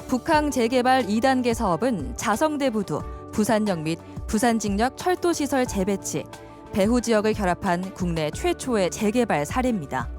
북항 재개발 2단계 사업은 자성대부두, 부산역 및 부산직역 철도시설 재배치, 배후 지역을 결합한 국내 최초의 재개발 사례입니다.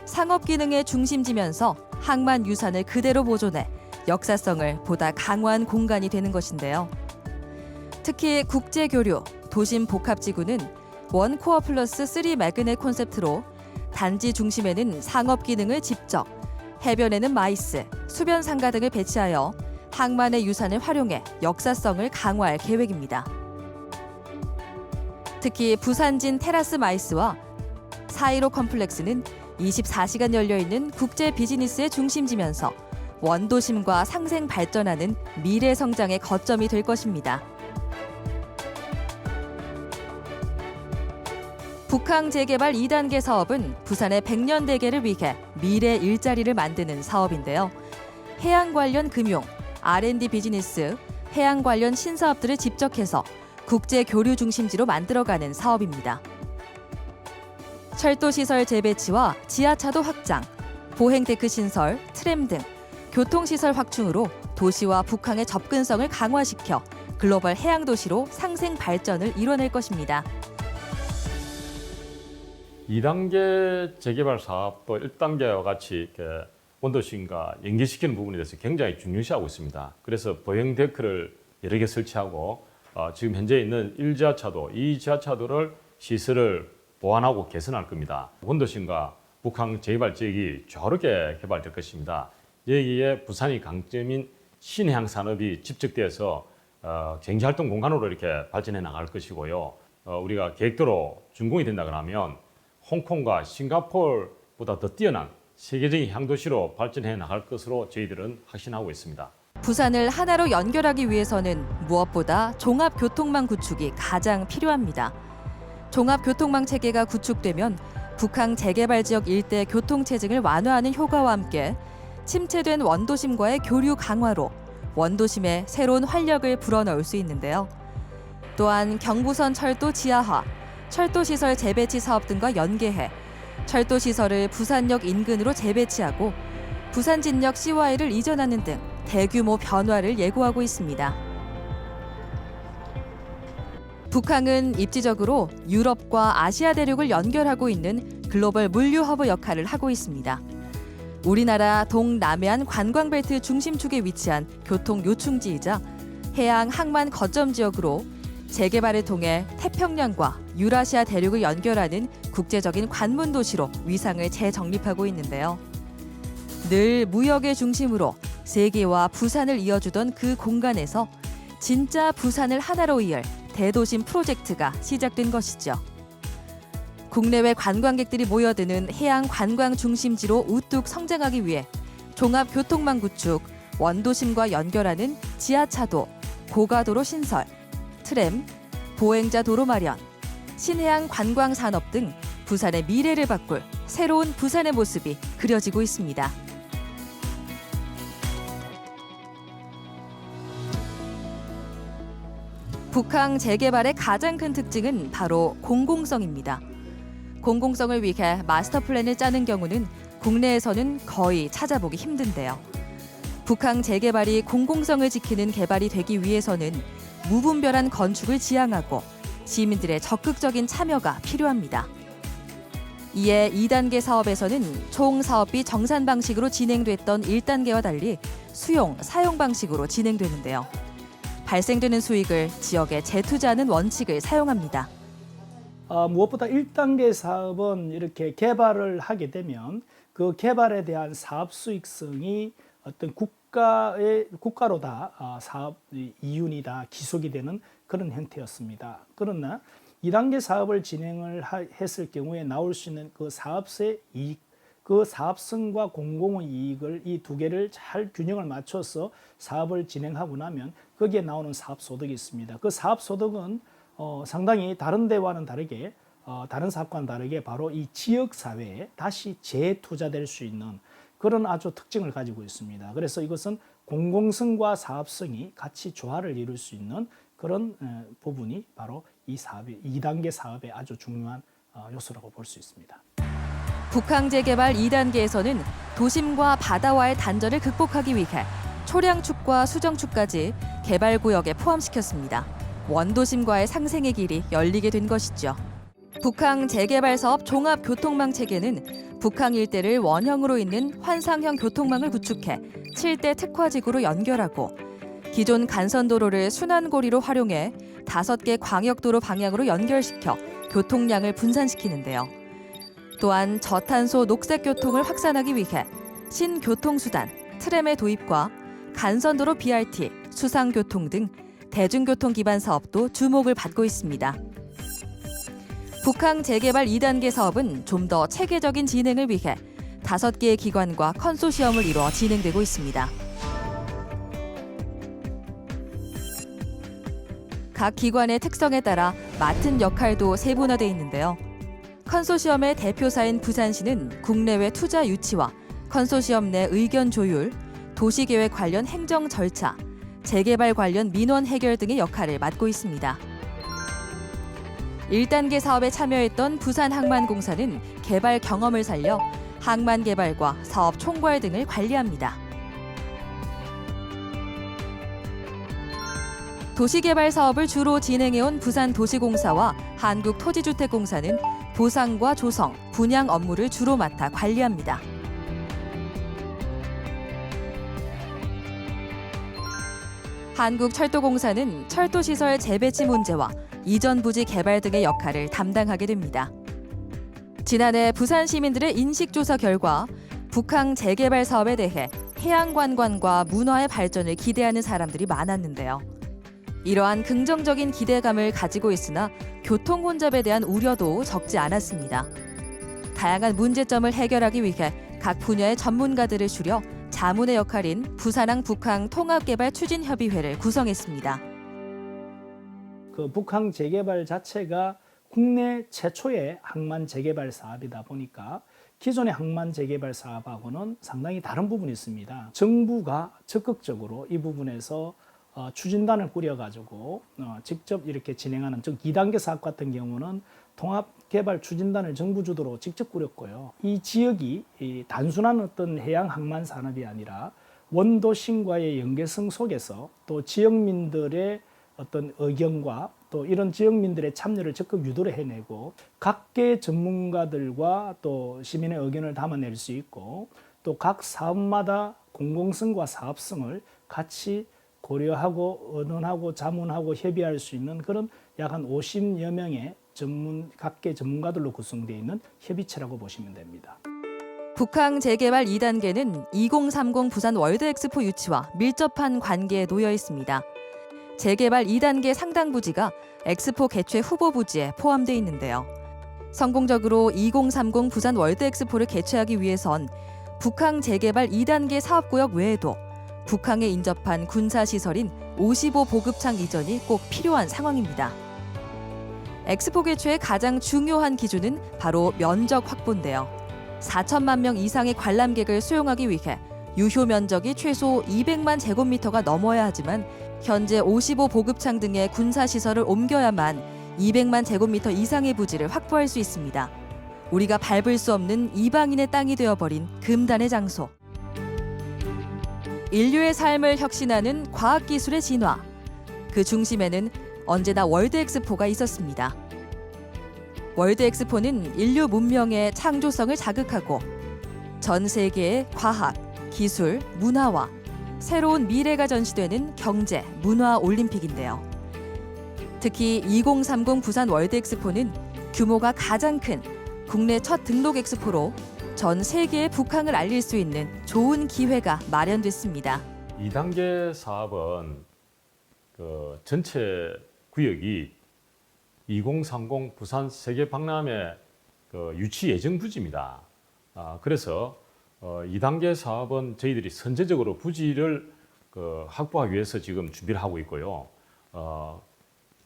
상업 기능의 중심지면서 항만 유산을 그대로 보존해 역사성을 보다 강화한 공간이 되는 것인데요. 특히 국제교류, 도심 복합지구는 원코어 플러스 3 매그넷 콘셉트로 단지 중심에는 상업 기능을 집적, 해변에는 마이스, 수변 상가 등을 배치하여 항만의 유산을 활용해 역사성을 강화할 계획입니다. 특히 부산진 테라스 마이스와 4.15 컴플렉스는 24시간 열려있는 국제 비즈니스의 중심지면서 원도심과 상생 발전하는 미래 성장의 거점이 될 것입니다. 북항 재개발 2단계 사업은 부산의 100년 대계를 위해 미래 일자리를 만드는 사업인데요. 해양 관련 금융, R&D 비즈니스, 해양 관련 신사업들을 집적해서 국제 교류 중심지로 만들어가는 사업입니다. 철도시설 재배치와 지하차도 확장, 보행데크 신설, 트램 등 교통시설 확충으로 도시와 북한의 접근성을 강화시켜 글로벌 해양도시로 상생 발전을 이뤄낼 것입니다. 2단계 재개발 사업도 1단계와 같이 원도심과 연계시키는 부분에 대해서 굉장히 중요시하고 있습니다. 그래서 보행데크를 여러 개 설치하고 지금 현재 있는 1지하차도, 2지하차도를 시설을 보완하고 개선할 겁니다. 원도심과 북항 재개발 지역이 조화롭게 개발될 것입니다. 여기에 부산이 강점인 신해양 산업이 집적돼서 경제활동 공간으로 이렇게 발전해 나갈 것이고요. 우리가 계획대로 준공이 된다 그러면 홍콩과 싱가포르보다 더 뛰어난 세계적인 향도시로 발전해 나갈 것으로 저희들은 확신하고 있습니다. 부산을 하나로 연결하기 위해서는 무엇보다 종합교통망 구축이 가장 필요합니다. 종합교통망 체계가 구축되면 북항 재개발 지역 일대 교통체증을 완화하는 효과와 함께 침체된 원도심과의 교류 강화로 원도심에 새로운 활력을 불어넣을 수 있는데요. 또한 경부선 철도 지하화, 철도시설 재배치 사업 등과 연계해 철도시설을 부산역 인근으로 재배치하고 부산진역 CY를 이전하는 등 대규모 변화를 예고하고 있습니다. 북항은 입지적으로 유럽과 아시아 대륙을 연결하고 있는 글로벌 물류 허브 역할을 하고 있습니다. 우리나라 동남해안 관광벨트 중심축에 위치한 교통 요충지이자 해양 항만 거점 지역으로 재개발을 통해 태평양과 유라시아 대륙을 연결하는 국제적인 관문 도시로 위상을 재정립하고 있는데요. 늘 무역의 중심으로 세계와 부산을 이어주던 그 공간에서 진짜 부산을 하나로 이을 대도심 프로젝트가 시작된 것이죠. 국내외 관광객들이 모여드는 해양 관광 중심지로 우뚝 성장하기 위해 종합교통망 구축, 원도심과 연결하는 지하차도, 고가도로 신설, 트램, 보행자 도로 마련, 신해양 관광 산업 등 부산의 미래를 바꿀 새로운 부산의 모습이 그려지고 있습니다. 북항 재개발의 가장 큰 특징은 바로 공공성입니다. 공공성을 위해 마스터 플랜을 짜는 경우는 국내에서는 거의 찾아보기 힘든데요. 북항 재개발이 공공성을 지키는 개발이 되기 위해서는 무분별한 건축을 지향하고 시민들의 적극적인 참여가 필요합니다. 이에 2단계 사업에서는 총 사업비 정산 방식으로 진행됐던 1단계와 달리 수용, 사용 방식으로 진행되는데요. 발생되는 수익을 지역에 재투자하는 원칙을 사용합니다. 무엇보다 1단계 사업은 이렇게 개발을 하게 되면 그 개발에 대한 사업 수익성이 어떤 국가로 다 사업 이윤이 다 기속이 되는 그런 형태였습니다. 그러나 2단계 사업을 진행을 했을 경우에 나올 수 있는 그 사업의 이익, 그 사업성과 공공의 이익을 이 두 개를 잘 균형을 맞춰서 사업을 진행하고 나면 거기에 나오는 사업소득이 있습니다. 그 사업소득은 상당히 다른 데와는 다르게 다른 사업과는 다르게 바로 이 지역사회에 다시 재투자될 수 있는 그런 아주 특징을 가지고 있습니다. 그래서 이것은 공공성과 사업성이 같이 조화를 이룰 수 있는 그런 부분이 바로 이 사업의 2단계 사업의 아주 중요한 요소라고 볼 수 있습니다. 북항 재개발 2단계에서는 도심과 바다와의 단절을 극복하기 위해 초량축과 수정축까지 개발구역에 포함시켰습니다. 원도심과의 상생의 길이 열리게 된 것이죠. 북항 재개발 사업 종합교통망 체계는 북항 일대를 원형으로 잇는 환상형 교통망을 구축해 7대 특화지구로 연결하고 기존 간선도로를 순환고리로 활용해 5개 광역도로 방향으로 연결시켜 교통량을 분산시키는데요. 또한 저탄소 녹색교통을 확산하기 위해 신교통수단, 트램의 도입과 간선도로 BRT, 수상교통 등 대중교통 기반 사업도 주목을 받고 있습니다. 북항 재개발 2단계 사업은 좀 더 체계적인 진행을 위해 5개의 기관과 컨소시엄을 이뤄 진행되고 있습니다. 각 기관의 특성에 따라 맡은 역할도 세분화돼 있는데요. 컨소시엄의 대표사인 부산시는 국내외 투자 유치와 컨소시엄 내 의견 조율, 도시계획 관련 행정 절차, 재개발 관련 민원 해결 등의 역할을 맡고 있습니다. 1단계 사업에 참여했던 부산항만공사는 개발 경험을 살려 항만 개발과 사업 총괄 등을 관리합니다. 도시개발 사업을 주로 진행해온 부산도시공사와 한국토지주택공사는 보상과 조성, 분양 업무를 주로 맡아 관리합니다. 한국철도공사는 철도시설 재배치 문제와 이전 부지 개발 등의 역할을 담당하게 됩니다. 지난해 부산 시민들의 인식조사 결과 북항 재개발 사업에 대해 해양관광과 문화의 발전을 기대하는 사람들이 많았는데요. 이러한 긍정적인 기대감을 가지고 있으나 교통 혼잡에 대한 우려도 적지 않았습니다. 다양한 문제점을 해결하기 위해 각 분야의 전문가들을 추려 자문의 역할인 부산항 북항 통합개발추진협의회를 구성했습니다. 그 북항 재개발 자체가 국내 최초의 항만 재개발 사업이다 보니까 기존의 항만 재개발 사업하고는 상당히 다른 부분이 있습니다. 정부가 적극적으로 이 부분에서 추진단을 꾸려가지고 직접 이렇게 진행하는 즉 2단계 사업 같은 경우는 통합개발 추진단을 정부 주도로 직접 꾸렸고요. 이 지역이 단순한 어떤 해양 항만 산업이 아니라 원도심과의 연계성 속에서 또 지역민들의 어떤 의견과 또 이런 지역민들의 참여를 적극 유도를 해내고 각계 전문가들과 또 시민의 의견을 담아낼 수 있고 또 각 사업마다 공공성과 사업성을 같이 고려하고 의논하고 자문하고 협의할 수 있는 그런 약 한 50여 명의 각계 전문가들로 구성되어 있는 협의체라고 보시면 됩니다. 북항 재개발 2단계는 2030 부산 월드엑스포 유치와 밀접한 관계에 놓여 있습니다. 재개발 2단계 상당 부지가 엑스포 개최 후보 부지에 포함되어 있는데요. 성공적으로 2030 부산 월드엑스포를 개최하기 위해선 북항 재개발 2단계 사업구역 외에도 북항에 인접한 군사시설인 55 보급창 이전이 꼭 필요한 상황입니다. 엑스포 개최의 가장 중요한 기준은 바로 면적 확보인데요. 4천만 명 이상의 관람객을 수용하기 위해 유효 면적이 최소 200만 제곱미터가 넘어야 하지만 현재 55 보급창 등의 군사시설을 옮겨야만 200만 제곱미터 이상의 부지를 확보할 수 있습니다. 우리가 밟을 수 없는 이방인의 땅이 되어버린 금단의 장소. 인류의 삶을 혁신하는 과학기술의 진화. 그 중심에는 언제나 월드엑스포가 있었습니다. 월드엑스포는 인류 문명의 창조성을 자극하고 전 세계의 과학, 기술, 문화와 새로운 미래가 전시되는 경제, 문화 올림픽인데요. 특히 2030 부산 월드엑스포는 규모가 가장 큰 국내 첫 등록 엑스포로 전 세계의 북항을 알릴 수 있는 좋은 기회가 마련됐습니다. 2단계 사업은 그 전체 구역이 2030 부산 세계박람회 그 유치 예정 부지입니다. 그래서 2단계 사업은 저희들이 선제적으로 부지를 확보하기 위해서 지금 준비를 하고 있고요.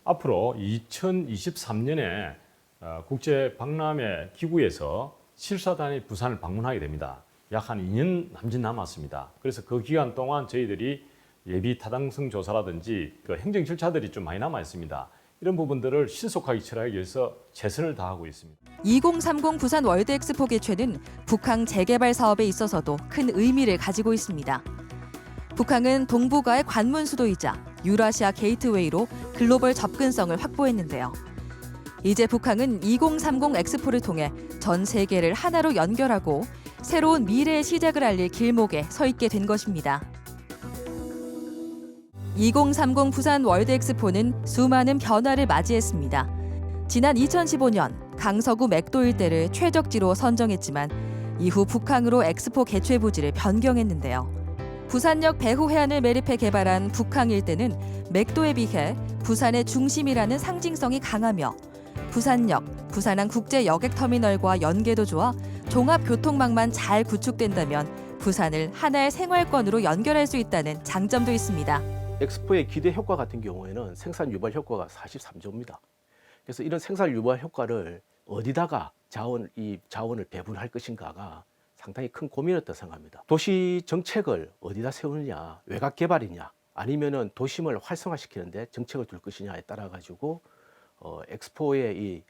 앞으로 2023년에 국제박람회 기구에서 실사단이 부산을 방문하게 됩니다. 약 한 2년 남짓 남았습니다. 그래서 그 기간 동안 저희들이 예비 타당성 조사라든지 그 행정 절차들이 좀 많이 남아 있습니다. 이런 부분들을 신속하게 처리하기 위해서 최선을 다하고 있습니다. 2030 부산 월드엑스포 개최는 북항 재개발 사업에 있어서도 큰 의미를 가지고 있습니다. 북항은 동북아의 관문 수도이자 유라시아 게이트웨이로 글로벌 접근성을 확보했는데요. 이제 북항은 2030 엑스포를 통해 전 세계를 하나로 연결하고 새로운 미래의 시작을 알릴 길목에 서 있게 된 것입니다. 2030 부산 월드엑스포는 수많은 변화를 맞이했습니다. 지난 2015년 강서구 맥도 일대를 최적지로 선정했지만 이후 북항으로 엑스포 개최 부지를 변경했는데요. 부산역 배후 해안을 매립해 개발한 북항 일대는 맥도에 비해 부산의 중심이라는 상징성이 강하며 부산역, 부산항 국제 여객터미널과 연계도 좋아 종합교통망만 잘 구축된다면 부산을 하나의 생활권으로 연결할 수 있다는 장점도 있습니다. 엑스포의 기대 효과 같은 경우에는 생산 유발 효과가 43조입니다. 그래서 이런 생산 유발 효과를 어디다가 자원을 배분할 것인가가 상당히 큰 고민이었다고 생각합니다. 도시 정책을 어디다 세우느냐, 외곽 개발이냐, 아니면은 도심을 활성화시키는데 정책을 둘 것이냐에 따라 가지고 엑스포에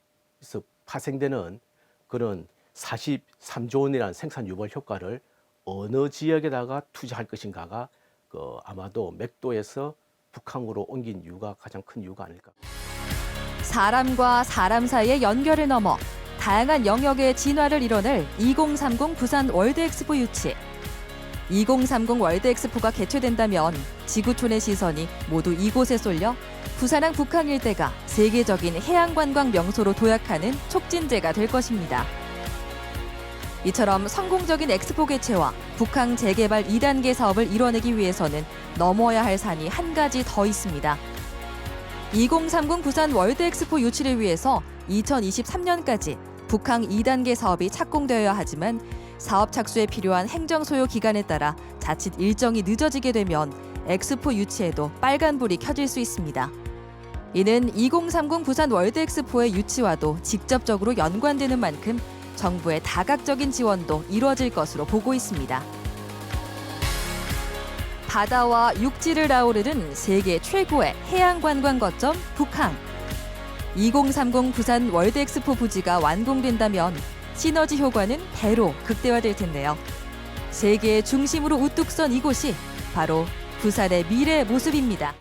파생되는 그런 43조 원이라는 생산 유발 효과를 어느 지역에다가 투자할 것인가가 아마도 맥도에서 북항으로 옮긴 이유가 가장 큰 이유가 아닐까. 사람과 사람 사이의 연결을 넘어 다양한 영역의 진화를 이뤄낼 2030 부산 월드엑스포 유치. 2030 월드엑스포가 개최된다면 지구촌의 시선이 모두 이곳에 쏠려 부산항 북항 일대가 세계적인 해양관광 명소로 도약하는 촉진제가 될 것입니다. 이처럼 성공적인 엑스포 개최와 북항 재개발 2단계 사업을 이뤄내기 위해서는 넘어야 할 산이 한 가지 더 있습니다. 2030 부산 월드엑스포 유치를 위해서 2023년까지 북항 2단계 사업이 착공되어야 하지만 사업 착수에 필요한 행정 소요 기간에 따라 자칫 일정이 늦어지게 되면 엑스포 유치에도 빨간불이 켜질 수 있습니다. 이는 2030 부산 월드엑스포의 유치와도 직접적으로 연관되는 만큼 정부의 다각적인 지원도 이루어질 것으로 보고 있습니다. 바다와 육지를 아우르는 세계 최고의 해양 관광 거점 북항. 2030 부산 월드엑스포 부지가 완공된다면 시너지 효과는 배로 극대화될 텐데요. 세계의 중심으로 우뚝 선 이곳이 바로 부산의 미래의 모습입니다.